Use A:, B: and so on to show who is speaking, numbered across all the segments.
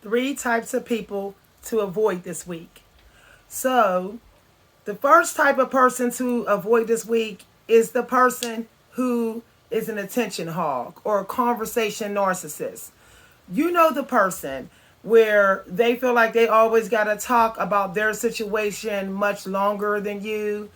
A: Three types of people to avoid this week. So, the first type of person to avoid this week is the person who is an attention hog or a conversation narcissist. You know the person where they feel like they always got to talk about their situation much longer than you.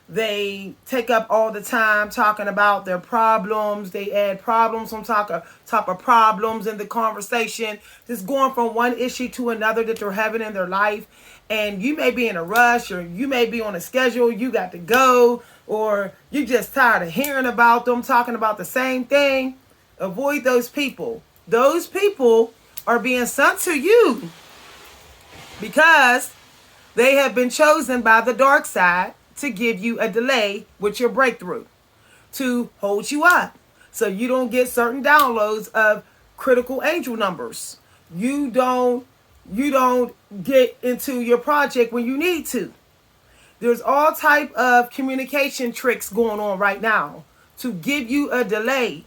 A: They take up all the time talking about their problems. They add problems on top of problems in the conversation, just going from one issue to another that they're having in their life. And you may be in a rush, or you may be on a schedule, you got to go, or you just tired of hearing about them talking about the same thing. Avoid those people. Those people are being sent to you because they have been chosen by the dark side to give you a delay with your breakthrough, to hold you up so you don't get certain downloads of critical angel numbers. You don't get into your project when you need to. There's all type of communication tricks going on right now to give you a delay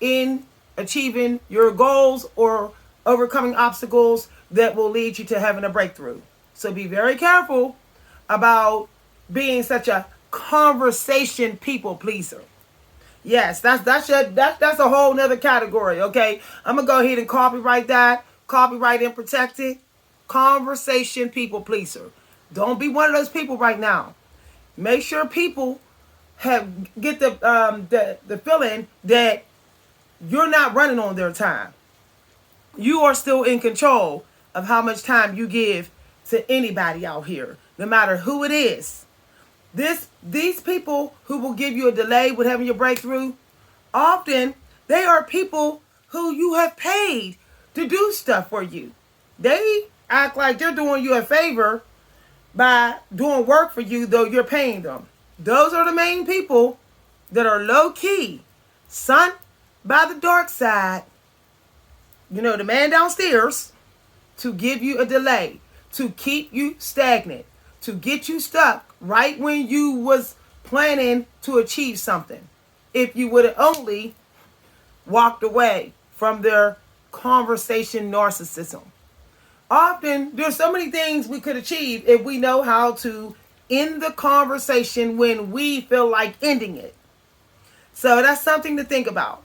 A: in achieving your goals or overcoming obstacles that will lead you to having a breakthrough. So be very careful about being such a conversation people pleaser. Yes, that's a whole nother category. Okay, I'm gonna go ahead and copyright that, copyright and protect it. Conversation people pleaser. Don't be one of those people right now. Make sure people get the feeling that you're not running on their time. You are still in control of how much time you give to anybody out here, no matter who it is. These people who will give you a delay with having your breakthrough, often they are people who you have paid to do stuff for you. They act like they're doing you a favor by doing work for you, though you're paying them. Those are the main people that are low key, sent by the dark side, the man downstairs, to give you a delay, to keep you stagnant, to get you stuck right when you was planning to achieve something. If you would have only walked away from their conversation narcissism. Often, there's so many things we could achieve if we know how to end the conversation when we feel like ending it. So that's something to think about.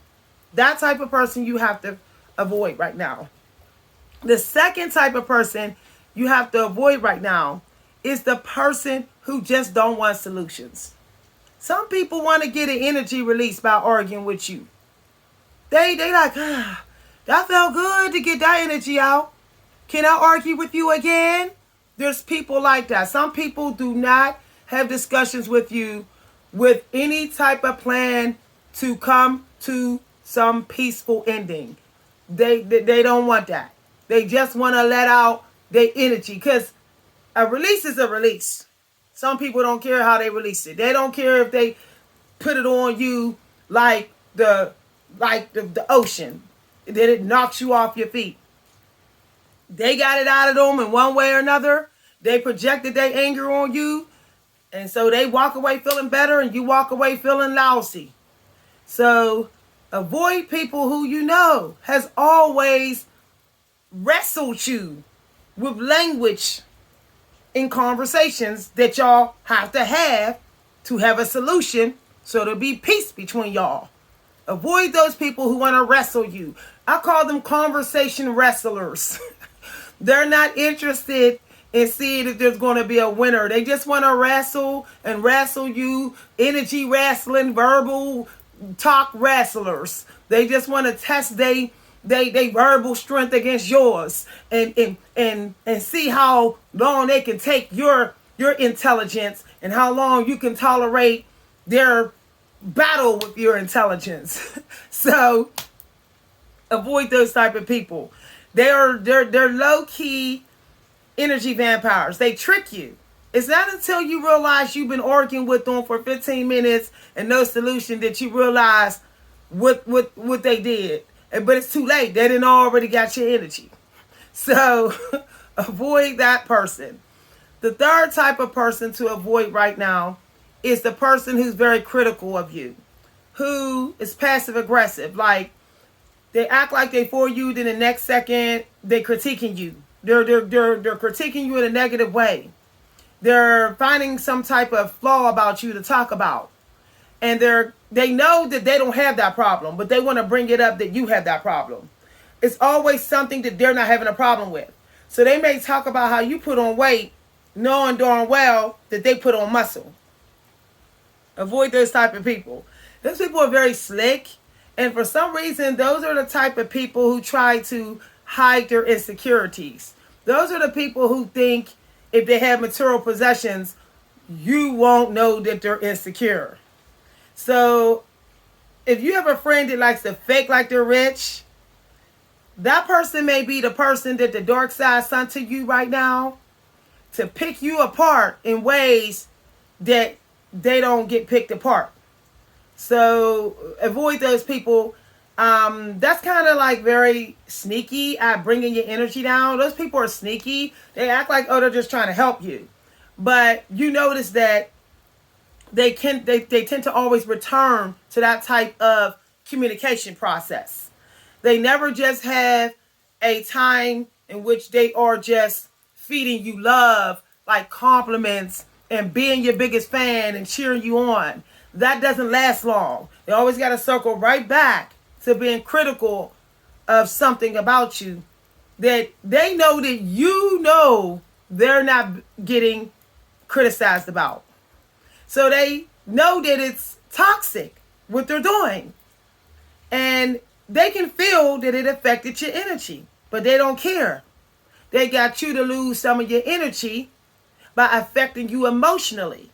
A: That type of person you have to avoid right now. The second type of person you have to avoid right now is the person who just don't want solutions. Some people want to get an energy release by arguing with you. They like, that felt good to get that energy out. Can I argue with you again? There's people like that. Some people do not have discussions with you with any type of plan to come to some peaceful ending. They don't want that. They just want to let out their energy, because a release is a release. Some people don't care how they release it. They don't care if they put it on you like the ocean, that it knocks you off your feet. They got it out of them in one way or another. They projected their anger on you, and so they walk away feeling better and you walk away feeling lousy. So avoid people who has always wrestled you with language in conversations that y'all have to have a solution so there'll be peace between y'all. Avoid those people who want to wrestle you. I call them conversation wrestlers. They're not interested in seeing if there's going to be a winner. They just want to wrestle you. Energy wrestling, verbal talk wrestlers. They just want to test they verbal strength against yours and see how long they can take your intelligence and how long you can tolerate their battle with your intelligence. So avoid those type of people. They're low-key energy vampires. They trick you. It's not until you realize you've been arguing with them for 15 minutes and no solution that you realize what they did. But it's too late. They didn't already got your energy. So avoid that person. The third type of person to avoid right now is the person who's very critical of you, who is passive aggressive. Like, They act like they for you, then the next second they critiquing you. They're critiquing you in a negative way. They're finding some type of flaw about you to talk about. And they know that they don't have that problem, but they want to bring it up that you have that problem. It's always something that they're not having a problem with. So they may talk about how you put on weight, knowing darn well that they put on muscle. Avoid those type of people. Those people are very slick, and for some reason, those are the type of people who try to hide their insecurities. Those are the people who think if they have material possessions, you won't know that they're insecure. So if you have a friend that likes to fake like they're rich, that person may be the person that the dark side sent to you right now to pick you apart in ways that they don't get picked apart. So avoid those people. That's kind of like very sneaky at bringing your energy down. Those people are sneaky. They act like, oh, they're just trying to help you. But you notice that they tend to always return to that type of communication process. They never just have a time in which they are just feeding you love, like compliments and being your biggest fan and cheering you on. That doesn't last long. They always got to circle right back to being critical of something about you that they know that you know they're not getting criticized about. So they know that it's toxic what they're doing. And they can feel that it affected your energy, but they don't care. They got you to lose some of your energy by affecting you emotionally.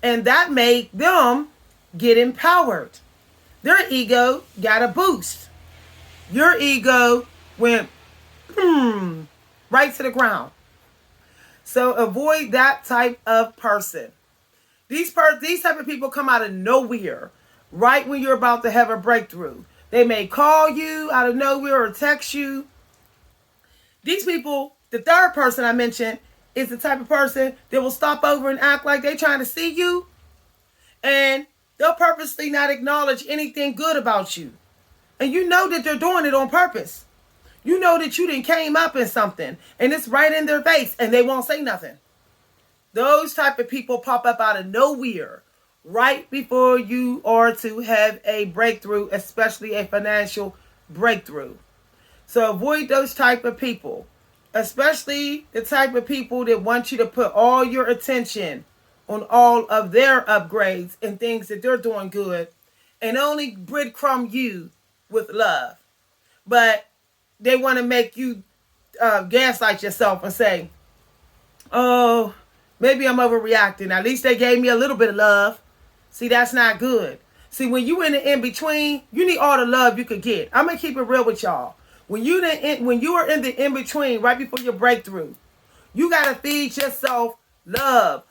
A: And that made them get empowered. Their ego got a boost. Your ego went right to the ground. So avoid that type of person. These type of people come out of nowhere right when you're about to have a breakthrough. They may call you out of nowhere or text you. These people, the third person I mentioned, is the type of person that will stop over and act like they're trying to see you. And they'll purposely not acknowledge anything good about you. And you know that they're doing it on purpose. You know that you done came up in something and it's right in their face and they won't say nothing. Those type of people pop up out of nowhere right before you are to have a breakthrough, especially a financial breakthrough. So avoid those type of people, especially the type of people that want you to put all your attention on all of their upgrades and things that they're doing good and only breadcrumb you with love. But they want to make you gaslight yourself and say, oh, maybe I'm overreacting. At least they gave me a little bit of love. See, that's not good. See, when you in the in-between, you need all the love you could get. I'm going to keep it real with y'all. When you are in the in-between, right before your breakthrough, you got to feed yourself love.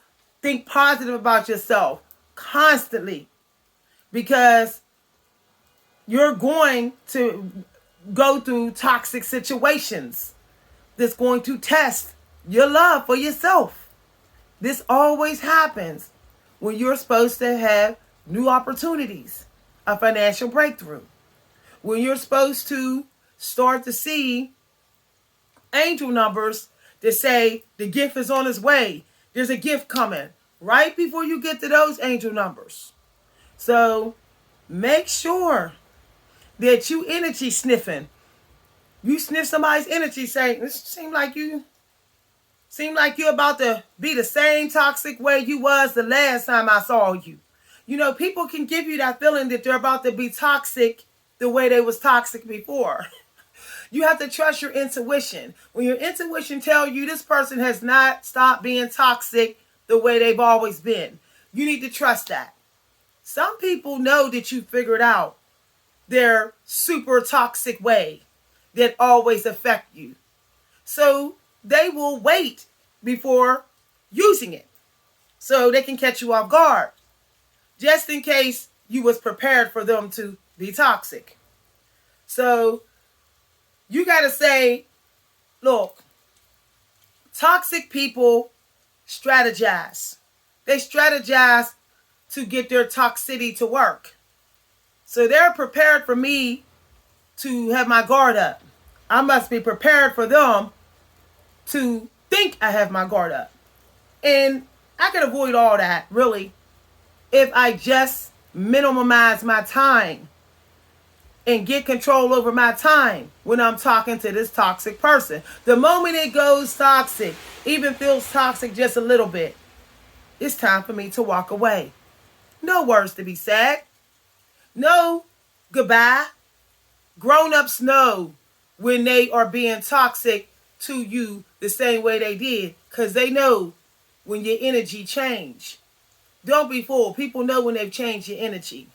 A: Think positive about yourself constantly. Because you're going to go through toxic situations that's going to test your love for yourself. This always happens when you're supposed to have new opportunities, a financial breakthrough. When you're supposed to start to see angel numbers that say the gift is on its way. There's a gift coming right before you get to those angel numbers. So make sure that you energy sniffing. You sniff somebody's energy saying, this seem like you're about to be the same toxic way you was the last time I saw you. You know, people can give you that feeling that they're about to be toxic the way they was toxic before. You have to trust your intuition. When your intuition tells you this person has not stopped being toxic the way they've always been, you need to trust that. Some people know that you figured out their super toxic way that always affect you. So they will wait before using it so they can catch you off guard, just in case you was prepared for them to be toxic. So you got to say, look, toxic people strategize. They strategize to get their toxicity to work. So they're prepared for me to have my guard up. I must be prepared for them to think I have my guard up. And I can avoid all that, really, if I just minimize my time and get control over my time when I'm talking to this toxic person. The moment it goes toxic, even feels toxic just a little bit, it's time for me to walk away. No words to be said. No goodbye. Grown-ups know when they are being toxic to you the same way they did, because they know when your energy change. Don't be fooled. People know when they've changed your energy.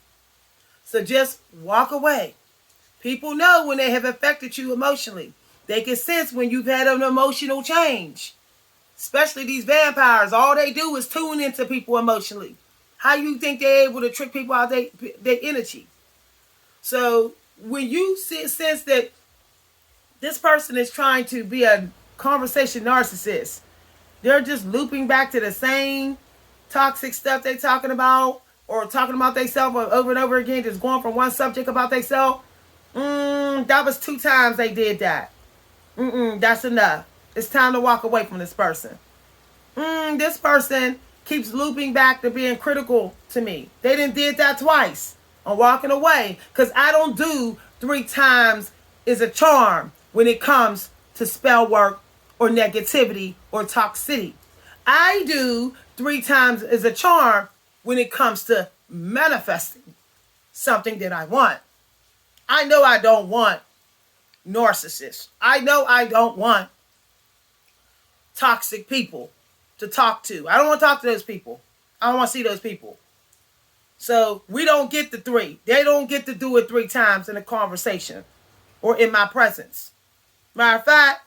A: So just walk away. People know when they have affected you emotionally. They can sense when you've had an emotional change. Especially these vampires. All they do is tune into people emotionally. How you think they're able to trick people out of their energy? So when you sense that this person is trying to be a conversation narcissist, they're just looping back to the same toxic stuff they're talking about, or talking about themselves over and over again, just going from one subject about themselves. That was 2 times they did that. That's enough. It's time to walk away from this person. This person keeps looping back to being critical to me. They did that twice. I'm walking away, because I don't do 3 times is a charm when it comes to spell work or negativity or toxicity. I do 3 times is a charm when it comes to manifesting something that I want. I know I don't want narcissists. I know I don't want toxic people to talk to. I don't want to talk to those people. I don't want to see those people. So we don't get the 3. They don't get to do it 3 times in a conversation or in my presence. Matter of fact,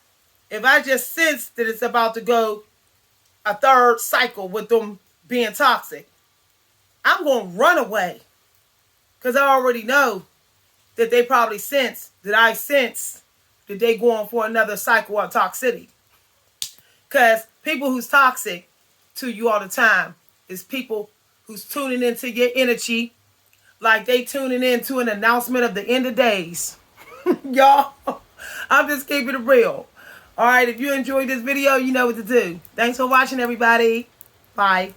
A: if I just sense that it's about to go a 3rd cycle with them being toxic, I'm going to run away, because I already know that they probably sense that they going for another cycle of toxicity. Because people who's toxic to you all the time is people who's tuning into your energy like they tuning into an announcement of the end of days. Y'all, I'm just keeping it real. All right, if you enjoyed this video, you know what to do. Thanks for watching, everybody. Bye.